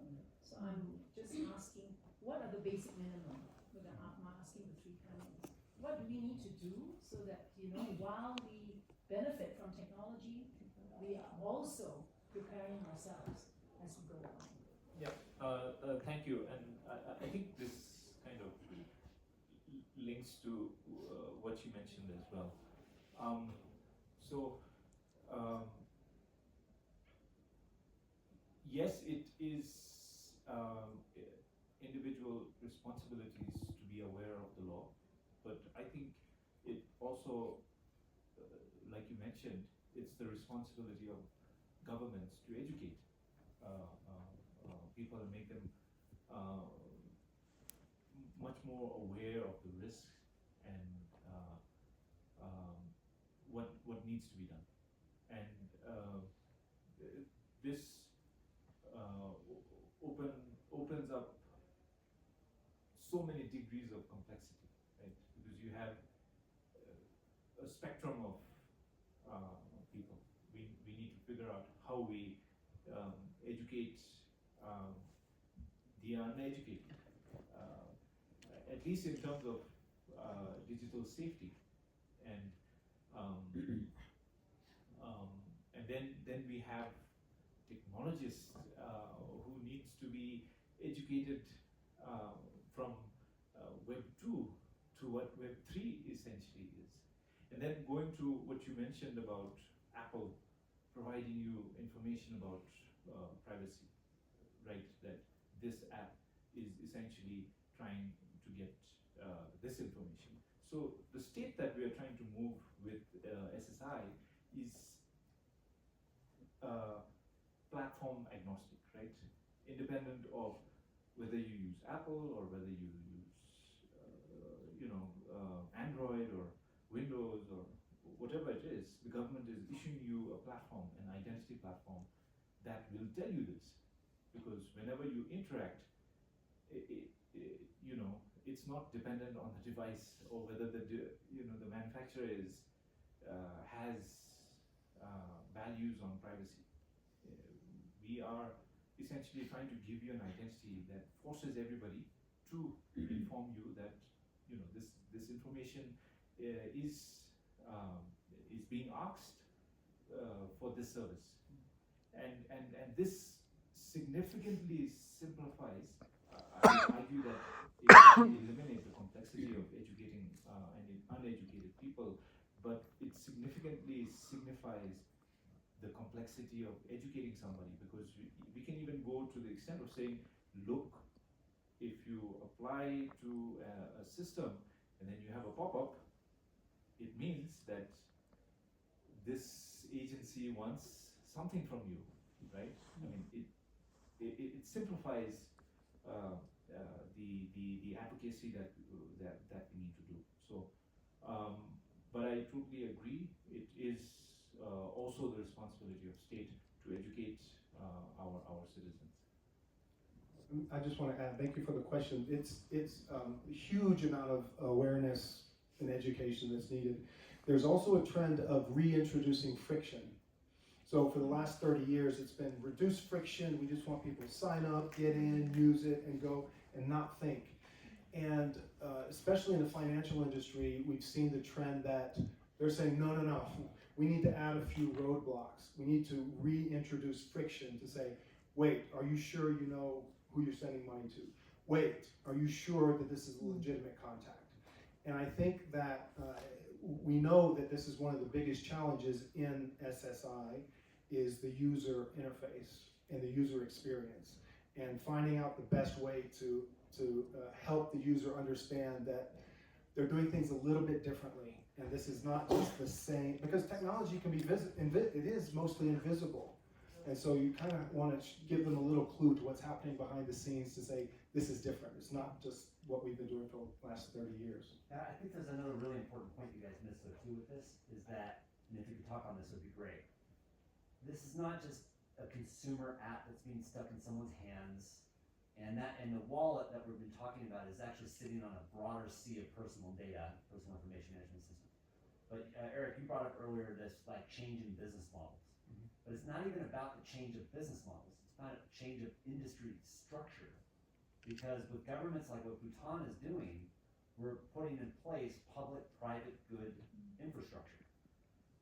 So I'm just asking, what are the basic minimum? I'm asking the three panelists. What do we need to do so that, while we benefit from technology, we are also preparing ourselves as we go along? Yeah, thank you. And I think this kind of links to what you mentioned as well. Yes, it is individual responsibilities to be aware of the law, but I think it also, like you mentioned, it's the responsibility of governments to educate people and make them much more aware of the risks and what needs to be done. And this opens up so many degrees of complexity, right? Because you have a spectrum of people. We need to figure out how we educate the uneducated, at least in terms of digital safety, and then we have technologists who needs to be educated from Web 2 to what Web 3 essentially is. And then going to what you mentioned about Apple providing you information about privacy, right? That this app is essentially trying to get this information. So the state that we are trying to move with SSI is platform agnostic, right? Independent of whether you use Apple or whether you use Android or Windows or whatever it is, the government is issuing you a platform, an identity platform that will tell you this. Because whenever you interact, it's not dependent on the device or whether the manufacturer has values on privacy. We are essentially trying to give you an identity that forces everybody to inform you that this information is being asked for this service, and this significantly simplifies. I would argue that it can eliminate the complexity of educating uneducated people, but it significantly signifies the complexity of educating somebody, because we can even go to the extent of saying, look, if you apply to a system and then you have a pop-up, it means that this agency wants something from you, right? I mean, it simplifies the advocacy that we need to do. So, but I totally agree. It is also the responsibility of state to educate our citizens. I just want to add, thank you for the question. It's a huge amount of awareness and education that's needed. There's also a trend of reintroducing friction. So for the last 30 years, it's been reduced friction. We just want people to sign up, get in, use it, and go and not think. And especially in the financial industry, we've seen the trend that they're saying, no. We need to add a few roadblocks. We need to reintroduce friction to say, wait, are you sure you know who you're sending money to? Wait, are you sure that this is a legitimate contact? And I think that we know that this is one of the biggest challenges in SSI is the user interface and the user experience, and finding out the best way to help the user understand that they're doing things a little bit differently, and this is not just the same, because technology can be it is mostly invisible, and so you kind of want to give them a little clue to what's happening behind the scenes to say this is different. It's not just what we've been doing for the last 30 years. I think there's another really important point you guys missed though too with this, is that, and if you could talk on this, it would be great. This is not just a consumer app that's being stuck in someone's hands, and the wallet that we've been talking about is actually sitting on a broader sea of personal data, personal information management system. But Eric, you brought up earlier this like change in business models. Mm-hmm. But it's not even about the change of business models. It's about a change of industry structure. Because with governments like what Bhutan is doing, we're putting in place public-private good infrastructure.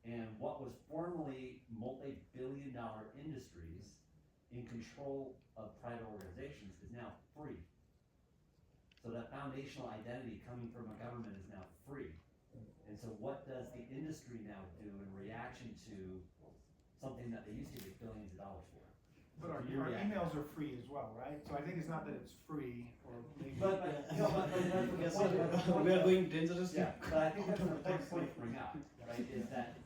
And what was formerly multi-billion-dollar industries in control of private organizations is now free. So that foundational identity coming from a government is now free. And so what does the industry now do in reaction to something that they used to get billions of dollars for? But our emails are free as well, right? So I think it's not that it's free or maybe. But we are going dangerously. Yeah, but I think that's an important point to bring up, right? Is that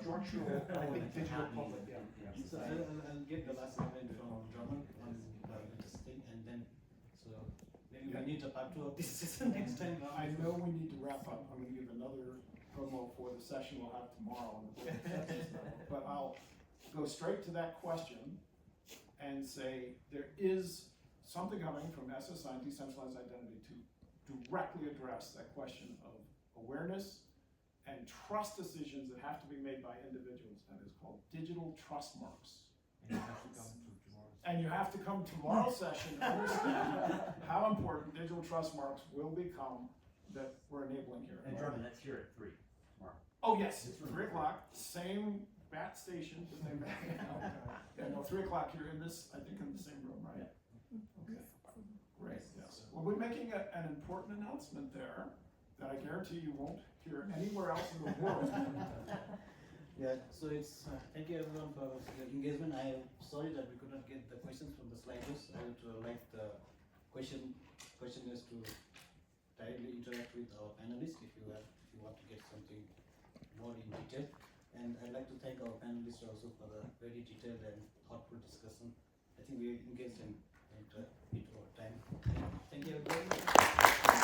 Structural, I think digital public, yeah. So I'll get the last comment from Drummond on this thing, and then so maybe we need a part 2 of this session next time. I know we need to wrap up. I'm going to give another promo for the session we'll have tomorrow on the board of Justice level. But I'll go straight to that question and say there is something coming from SSI, Decentralized Identity, to directly address that question of awareness and trust decisions that have to be made by individuals. That is called digital trust marks. And you have to come to tomorrow's session to understand how important digital trust marks will become that we're enabling here. And Drummond, that's here at 3 tomorrow. Oh yes, 3 o'clock, same bat station, the same bat. Yeah, no, 3 o'clock here in this, I think in the same room, right? Okay, great, yes. Well, we're making an important announcement there that I guarantee you won't hear anywhere else in the world. Yeah, so it's thank you everyone for your engagement. I am sorry that we could not get the questions from the sliders. I would like the questioners to directly interact with our panelists if you want to get something more in detail. And I'd like to thank our panelists also for the very detailed and thoughtful discussion. I think we engaged in a bit over time. Thank you everybody.